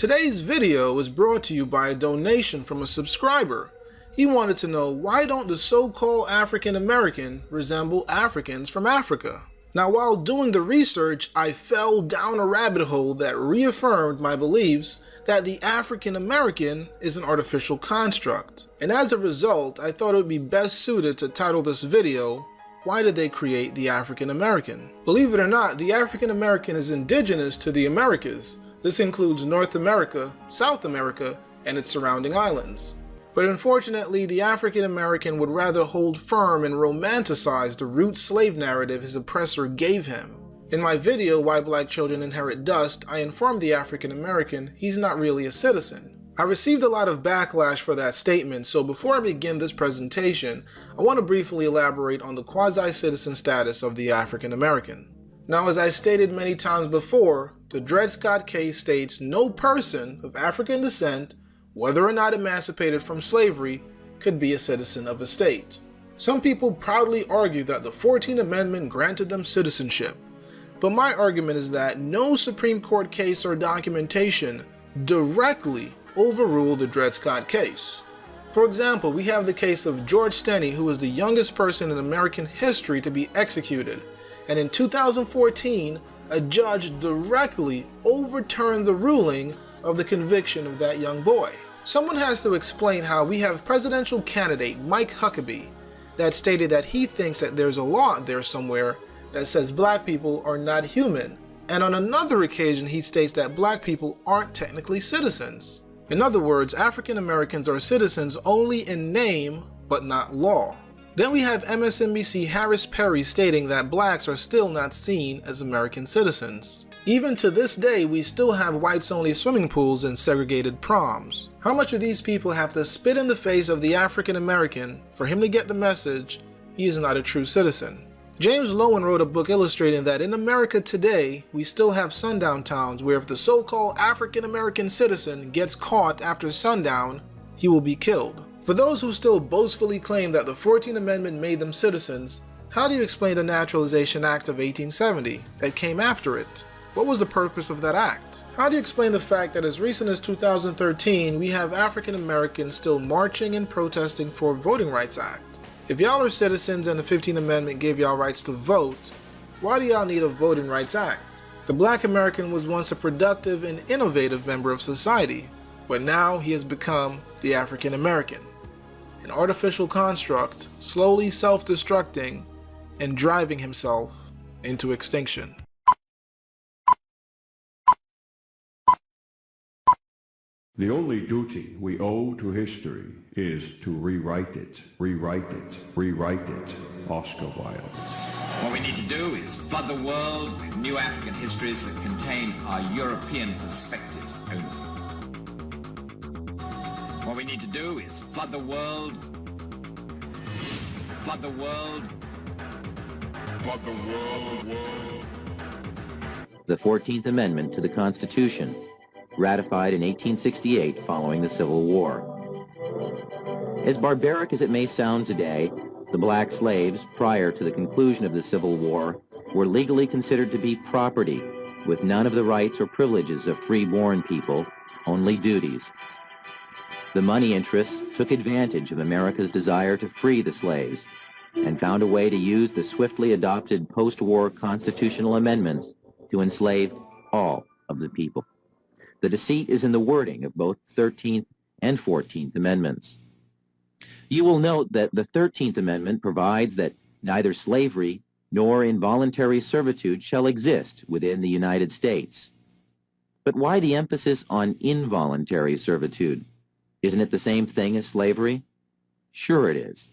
Today's video is brought to you by a donation from a subscriber. He wanted to know, why don't the so-called African American resemble Africans from Africa? Now, while doing the research, I fell down a rabbit hole that reaffirmed my beliefs that the African American is an artificial construct. And as a result, I thought it would be best suited to title this video, "Why did they create the African American?" Believe it or not, the African American is indigenous to the Americas. This includes North America, South America, and its surrounding islands. But unfortunately, the African American would rather hold firm and romanticize the root slave narrative his oppressor gave him. In my video, Why Black Children Inherit Dust, I informed the African American he's not really a citizen. I received a lot of backlash for that statement, so before I begin this presentation, I want to briefly elaborate on the quasi-citizen status of the African American. Now, as I stated many times before, the Dred Scott case states no person of African descent, whether or not emancipated from slavery, could be a citizen of a state. Some people proudly argue that the 14th Amendment granted them citizenship, but my argument is that no Supreme Court case or documentation directly overruled the Dred Scott case. For example, we have the case of George Stenny, who was the youngest person in American history to be executed, and in 2014, a judge directly overturned the ruling of the conviction of that young boy. Someone has to explain how we have presidential candidate Mike Huckabee that stated that he thinks that there's a law out there somewhere that says black people are not human, and on another occasion he states that black people aren't technically citizens. In other words, African Americans are citizens only in name, but not law. Then we have MSNBC Harris Perry stating that blacks are still not seen as American citizens. Even to this day, we still have whites-only swimming pools and segregated proms. How much do these people have to spit in the face of the African American for him to get the message he is not a true citizen? James Loewen wrote a book illustrating that in America today, we still have sundown towns where if the so-called African American citizen gets caught after sundown, he will be killed. For those who still boastfully claim that the 14th Amendment made them citizens, how do you explain the Naturalization Act of 1870 that came after it? What was the purpose of that act? How do you explain the fact that as recent as 2013, we have African Americans still marching and protesting for Voting Rights Act? If y'all are citizens and the 15th Amendment gave y'all rights to vote, why do y'all need a Voting Rights Act? The Black American was once a productive and innovative member of society, but now he has become the African American, an artificial construct, slowly self-destructing and driving himself into extinction. The only duty we owe to history is to rewrite it, rewrite it, rewrite it. Oscar Wilde. What we need to do is flood the world with new African histories that contain our European perspectives only. What we need to do is flood the world, flood the world, flood the world. The 14th Amendment to the Constitution, ratified in 1868 following the Civil War. As barbaric as it may sound today, the black slaves, prior to the conclusion of the Civil War, were legally considered to be property, with none of the rights or privileges of free-born people, only duties. The money interests took advantage of America's desire to free the slaves, and found a way to use the swiftly adopted post-war constitutional amendments to enslave all of the people. The deceit is in the wording of both 13th and 14th Amendments. You will note that the 13th Amendment provides that neither slavery nor involuntary servitude shall exist within the United States. But why the emphasis on involuntary servitude? Isn't it the same thing as slavery? Sure it is.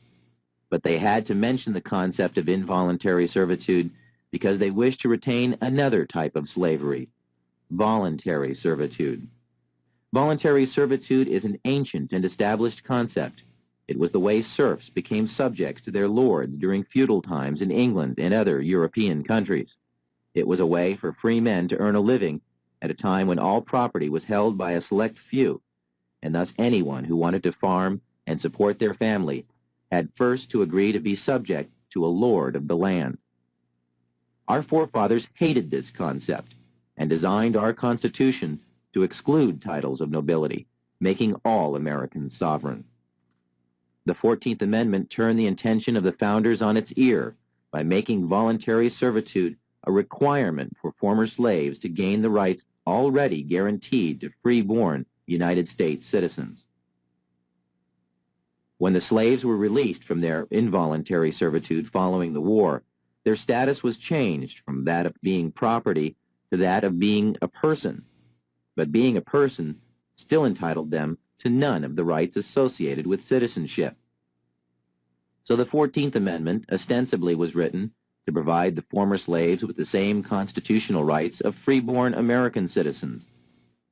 But they had to mention the concept of involuntary servitude because they wished to retain another type of slavery, voluntary servitude. Voluntary servitude is an ancient and established concept. It was the way serfs became subjects to their lords during feudal times in England and other European countries. It was a way for free men to earn a living at a time when all property was held by a select few, and thus anyone who wanted to farm and support their family had first to agree to be subject to a lord of the land. Our forefathers hated this concept and designed our Constitution to exclude titles of nobility, making all Americans sovereign. The 14th Amendment turned the intention of the founders on its ear by making voluntary servitude a requirement for former slaves to gain the rights already guaranteed to free-born United States citizens. When the slaves were released from their involuntary servitude following the war, their status was changed from that of being property to that of being a person. But being a person still entitled them to none of the rights associated with citizenship. So the 14th Amendment ostensibly was written to provide the former slaves with the same constitutional rights of free-born American citizens,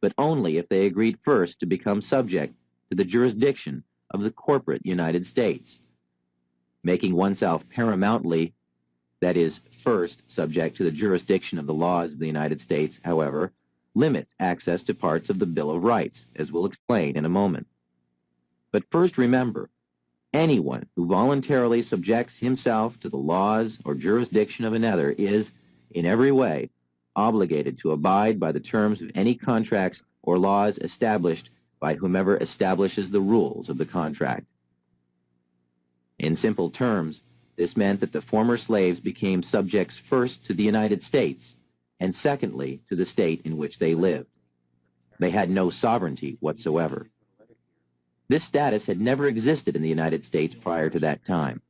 but only if they agreed first to become subject to the jurisdiction of the corporate United States. Making oneself paramountly, that is, first subject to the jurisdiction of the laws of the United States, however, limits access to parts of the Bill of Rights, as we'll explain in a moment. But first remember, anyone who voluntarily subjects himself to the laws or jurisdiction of another is, in every way, obligated to abide by the terms of any contracts or laws established by whomever establishes the rules of the contract. In simple terms, this meant that the former slaves became subjects first to the United States, and secondly to the state in which they lived. They had no sovereignty whatsoever. This status had never existed in the United States prior to that time.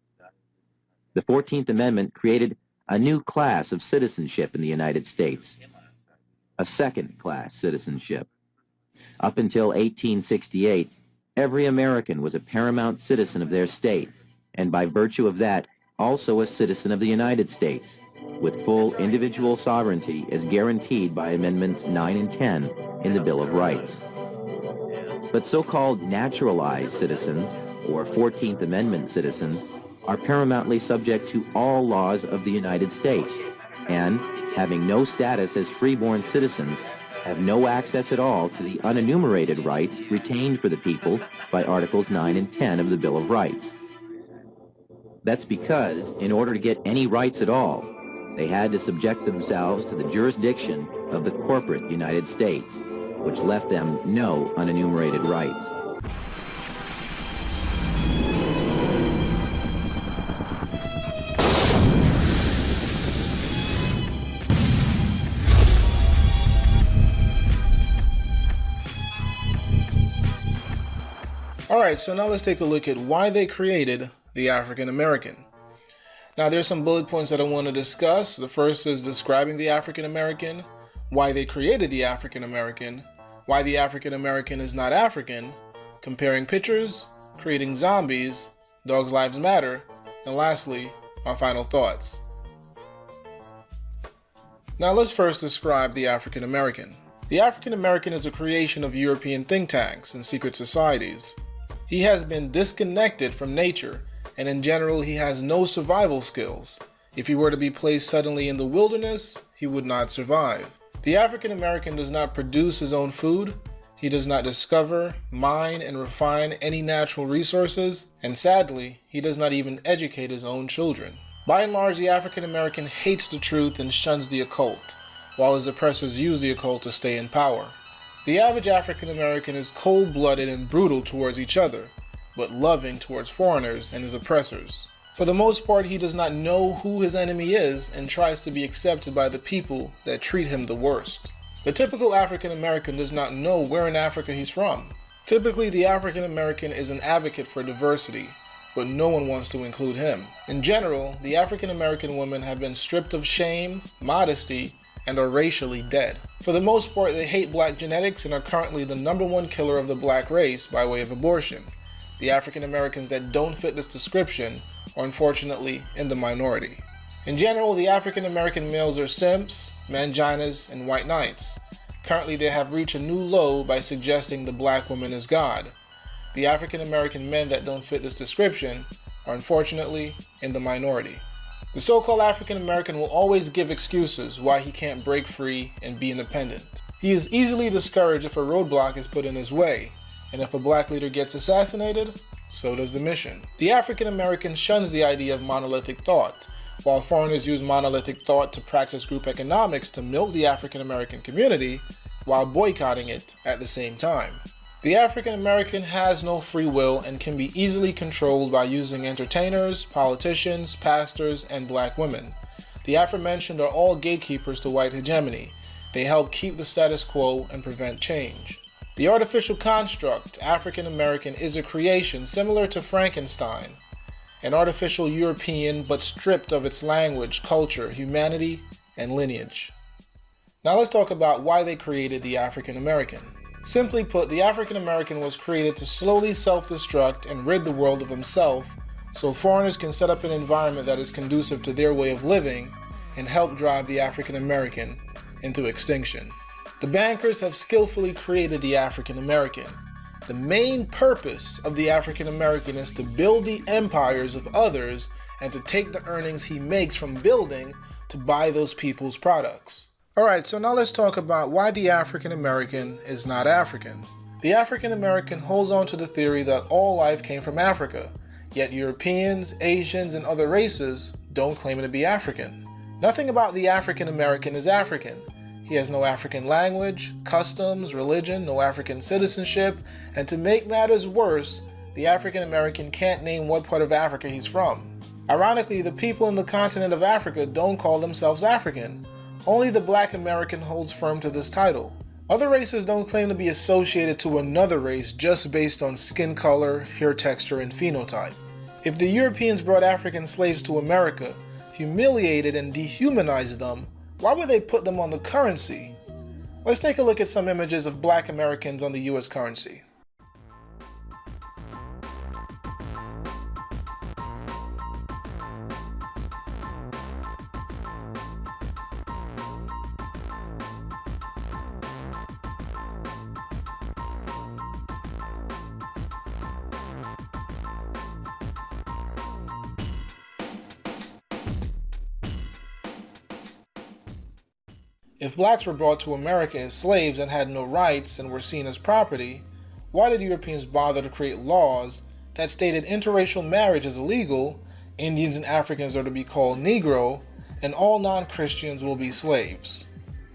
The 14th Amendment created a new class of citizenship in the United States, a second-class citizenship. Up until 1868, every American was a paramount citizen of their state, and by virtue of that, also a citizen of the United States, with full individual sovereignty as guaranteed by Amendments 9 and 10 in the Bill of Rights. But so-called naturalized citizens, or 14th Amendment citizens, are paramountly subject to all laws of the United States, and, having no status as freeborn citizens, have no access at all to the unenumerated rights retained for the people by Articles 9 and 10 of the Bill of Rights. That's because, in order to get any rights at all, they had to subject themselves to the jurisdiction of the corporate United States, which left them no unenumerated rights. Alright, so now let's take a look at why they created the African American. Now there's some bullet points that I want to discuss. The first is describing the African American, why they created the African American, why the African American is not African, comparing pictures, creating zombies, Dogs Lives Matter, and lastly, my final thoughts. Now let's first describe the African American. The African American is a creation of European think tanks and secret societies. He has been disconnected from nature, and in general he has no survival skills. If he were to be placed suddenly in the wilderness, he would not survive. The African American does not produce his own food, he does not discover, mine, and refine any natural resources, and sadly, he does not even educate his own children. By and large, the African American hates the truth and shuns the occult, while his oppressors use the occult to stay in power. The average African American is cold-blooded and brutal towards each other, but loving towards foreigners and his oppressors. For the most part, he does not know who his enemy is and tries to be accepted by the people that treat him the worst. The typical African American does not know where in Africa he's from. Typically, the African American is an advocate for diversity, but no one wants to include him. In general, the African American women have been stripped of shame, modesty, and are racially dead. For the most part, they hate black genetics and are currently the #1 killer of the black race by way of abortion. The African Americans that don't fit this description are unfortunately in the minority. In general, the African American males are simps, manginas, and white knights. Currently, they have reached a new low by suggesting the black woman is God. The African American men that don't fit this description are unfortunately in the minority. The so-called African American will always give excuses why he can't break free and be independent. He is easily discouraged if a roadblock is put in his way, and if a black leader gets assassinated, so does the mission. The African American shuns the idea of monolithic thought. While foreigners use monolithic thought to practice group economics to milk the African American community, while boycotting it at the same time. The African American has no free will and can be easily controlled by using entertainers, politicians, pastors, and black women. The aforementioned are all gatekeepers to white hegemony. They help keep the status quo and prevent change. The artificial construct, African American, is a creation similar to Frankenstein, an artificial European but stripped of its language, culture, humanity, and lineage. Now let's talk about why they created the African American. Simply put, the African American was created to slowly self-destruct and rid the world of himself so foreigners can set up an environment that is conducive to their way of living and help drive the African American into extinction. The bankers have skillfully created the African American. The main purpose of the African American is to build the empires of others and to take the earnings he makes from building to buy those people's products. Alright, so now let's talk about why the African American is not African. The African American holds on to the theory that all life came from Africa, yet Europeans, Asians, and other races don't claim to be African. Nothing about the African American is African. He has no African language, customs, religion, no African citizenship, and to make matters worse, the African American can't name what part of Africa he's from. Ironically, the people in the continent of Africa don't call themselves African. Only the black American holds firm to this title. Other races don't claim to be associated to another race just based on skin color, hair texture, and phenotype. If the Europeans brought African slaves to America, humiliated and dehumanized them, why would they put them on the currency? Let's take a look at some images of black Americans on the US currency. If blacks were brought to America as slaves and had no rights and were seen as property, why did Europeans bother to create laws that stated interracial marriage is illegal, Indians and Africans are to be called Negro, and all non-Christians will be slaves?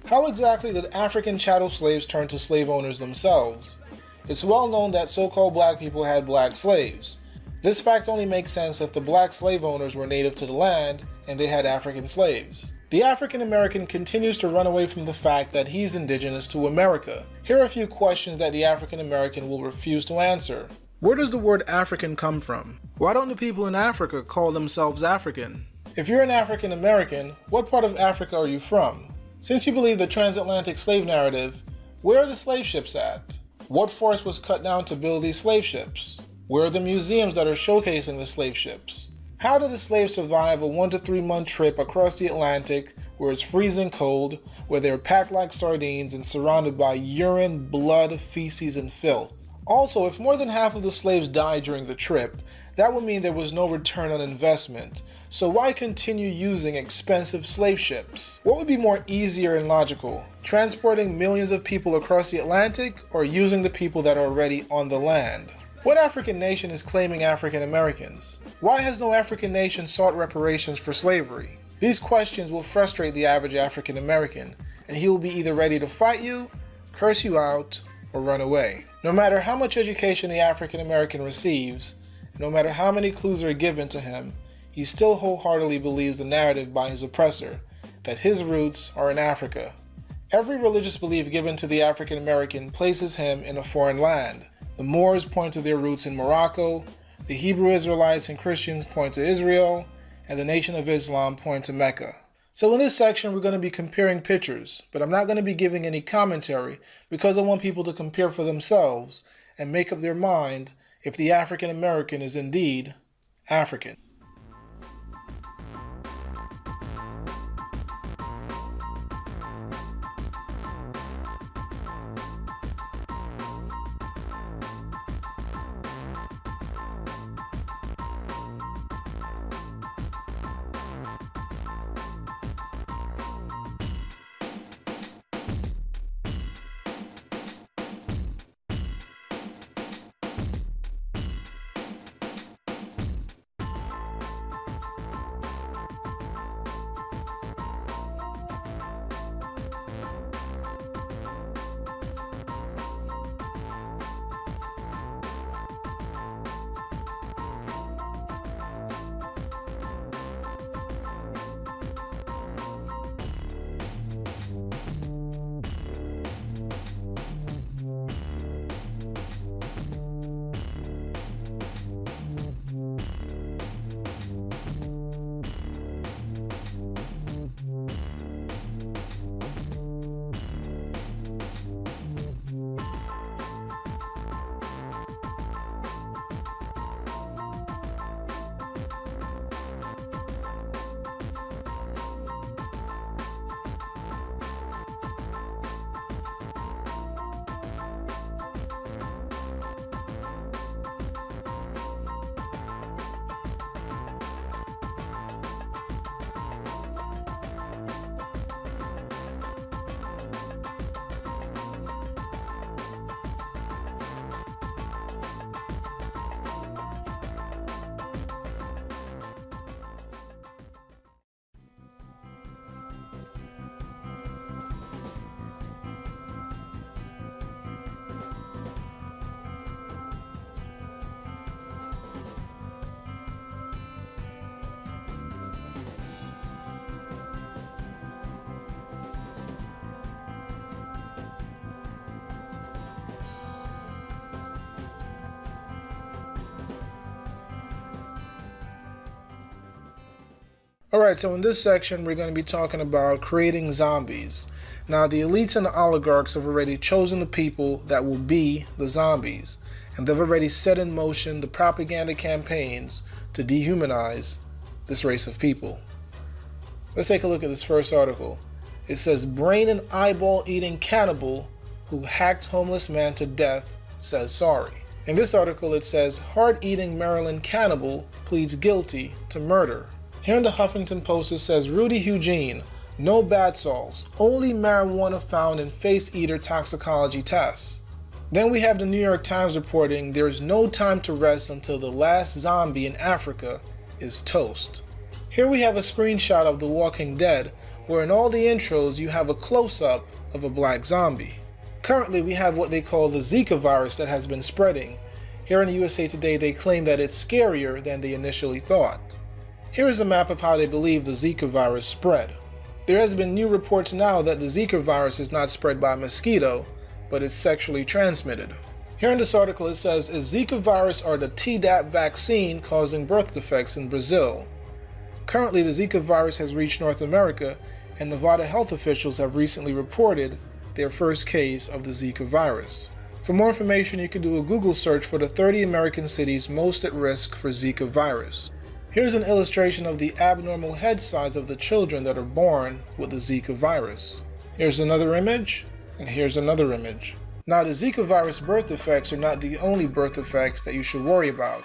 How exactly did African chattel slaves turn to slave owners themselves? It's well known that so-called black people had black slaves. This fact only makes sense if the black slave owners were native to the land and they had African slaves. The African American continues to run away from the fact that he's indigenous to America. Here are a few questions that the African American will refuse to answer. Where does the word African come from? Why don't the people in Africa call themselves African? If you're an African American, what part of Africa are you from? Since you believe the transatlantic slave narrative, where are the slave ships at? What forest was cut down to build these slave ships? Where are the museums that are showcasing the slave ships? How did the slaves survive a 1 to 3 month trip across the Atlantic where it's freezing cold, where they're packed like sardines and surrounded by urine, blood, feces, and filth? Also, if more than half of the slaves died during the trip, that would mean there was no return on investment. So why continue using expensive slave ships? What would be more easier and logical? Transporting millions of people across the Atlantic or using the people that are already on the land? What African nation is claiming African Americans? Why has no African nation sought reparations for slavery? These questions will frustrate the average African American, and he will be either ready to fight you, curse you out, or run away. No matter how much education the African American receives, no matter how many clues are given to him, he still wholeheartedly believes the narrative by his oppressor, that his roots are in Africa. Every religious belief given to the African American places him in a foreign land. The Moors point to their roots in Morocco, the Hebrew Israelites and Christians point to Israel, and the Nation of Islam point to Mecca. So in this section, we're going to be comparing pictures, but I'm not going to be giving any commentary because I want people to compare for themselves and make up their mind if the African American is indeed African. Alright, so in this section we're going to be talking about creating zombies. Now the elites and the oligarchs have already chosen the people that will be the zombies, and they've already set in motion the propaganda campaigns to dehumanize this race of people. Let's take a look at this first article. It says, brain and eyeball eating cannibal who hacked homeless man to death says sorry. In this article it says, hard-eating Maryland cannibal pleads guilty to murder. Here in the Huffington Post it says, Rudy Eugene, no bad salts, only marijuana found in face eater toxicology tests. Then we have the New York Times reporting there is no time to rest until the last zombie in Africa is toast. Here we have a screenshot of The Walking Dead, where in all the intros you have a close-up of a black zombie. Currently we have what they call the Zika virus that has been spreading. Here in the USA Today they claim that it's scarier than they initially thought. Here is a map of how they believe the Zika virus spread. There has been new reports now that the Zika virus is not spread by mosquito, but is sexually transmitted. Here in this article it says, is Zika virus or the Tdap vaccine causing birth defects in Brazil? Currently the Zika virus has reached North America, and Nevada health officials have recently reported their first case of the Zika virus. For more information you can do a Google search for the 30 American cities most at risk for Zika virus. Here's an illustration of the abnormal head size of the children that are born with the Zika virus. Here's another image, and here's another image. Now the Zika virus birth defects are not the only birth defects that you should worry about.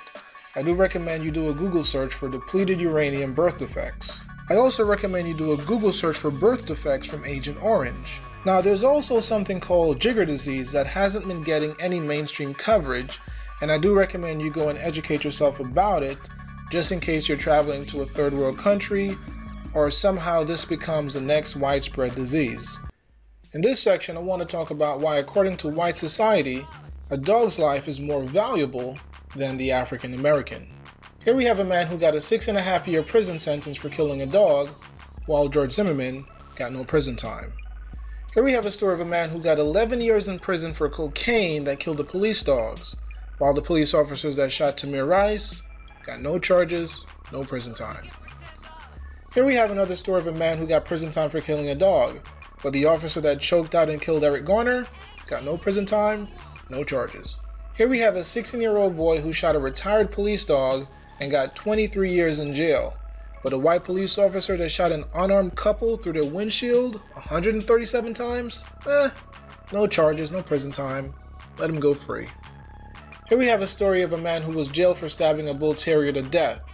I do recommend you do a Google search for depleted uranium birth defects. I also recommend you do a Google search for birth defects from Agent Orange. Now there's also something called Jigger disease that hasn't been getting any mainstream coverage, and I do recommend you go and educate yourself about it, just in case you're traveling to a third world country, or somehow this becomes the next widespread disease. In this section I want to talk about why, according to white society, a dog's life is more valuable than the African American. Here we have a man who got a 6.5-year prison sentence for killing a dog, while George Zimmerman got no prison time. Here we have a story of a man who got 11 years in prison for cocaine that killed the police dogs, while the police officers that shot Tamir Rice got no charges, no prison time. Here we have another story of a man who got prison time for killing a dog, but the officer that choked out and killed Eric Garner got no prison time, no charges. Here we have a 16-year-old boy who shot a retired police dog and got 23 years in jail, but a white police officer that shot an unarmed couple through their windshield 137 times? No charges, no prison time, let him go free. Here we have a story of a man who was jailed for stabbing a bull terrier to death,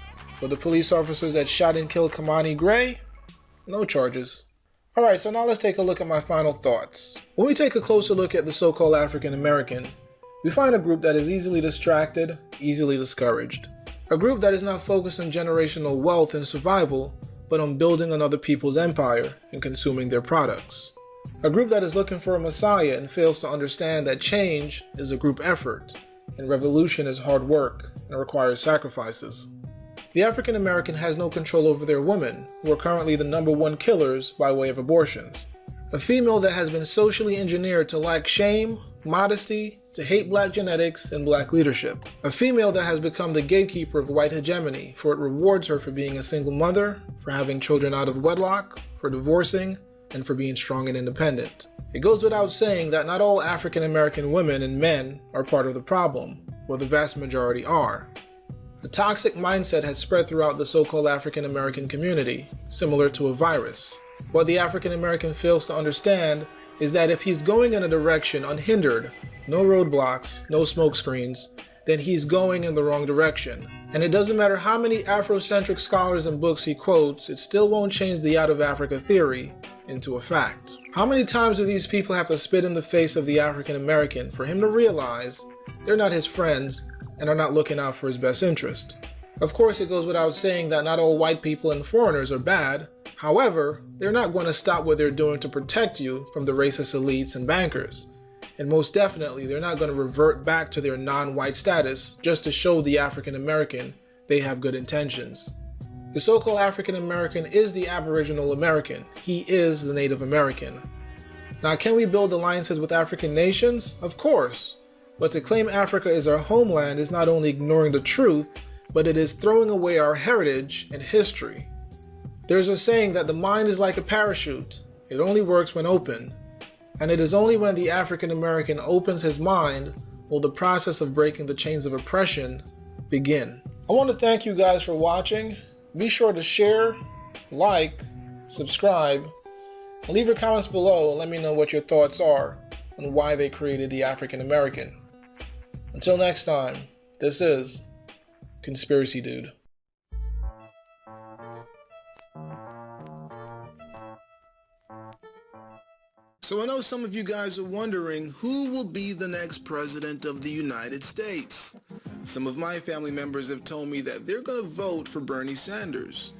but the police officers that shot and killed Kamani Gray? No charges. Alright, so now let's take a look at my final thoughts. When we take a closer look at the so-called African American, we find a group that is easily distracted, easily discouraged. A group that is not focused on generational wealth and survival, but on building on other people's empire and consuming their products. A group that is looking for a messiah and fails to understand that change is a group effort, and revolution is hard work and requires sacrifices. The African American has no control over their women, who are currently the #1 killers by way of abortions. A female that has been socially engineered to lack shame, modesty, to hate black genetics and black leadership. A female that has become the gatekeeper of white hegemony, for it rewards her for being a single mother, for having children out of wedlock, for divorcing, and for being strong and independent. It goes without saying that not all African American women and men are part of the problem, while the vast majority are. A toxic mindset has spread throughout the so-called African American community, similar to a virus. What the African American fails to understand is that if he's going in a direction unhindered, no roadblocks, no smoke screens, then he's going in the wrong direction. And it doesn't matter how many Afrocentric scholars and books he quotes, it still won't change the out of Africa theory into a fact. How many times do these people have to spit in the face of the African American for him to realize they're not his friends and are not looking out for his best interest? Of course, it goes without saying that not all white people and foreigners are bad. However, they're not going to stop what they're doing to protect you from the racist elites and bankers. And most definitely, they're not going to revert back to their non-white status just to show the African American they have good intentions. The so-called African American is the Aboriginal American. He is the Native American. Now, can we build alliances with African nations? Of course. But to claim Africa is our homeland is not only ignoring the truth, but it is throwing away our heritage and history. There's a saying that the mind is like a parachute. It only works when open. And it is only when the African American opens his mind will the process of breaking the chains of oppression begin. I want to thank you guys for watching. Be sure to share, like, subscribe, and leave your comments below and let me know what your thoughts are on why they created the African American. Until next time, this is Conspiracy Dude. So I know some of you guys are wondering who will be the next president of the United States. Some of my family members have told me that they're going to vote for Bernie Sanders.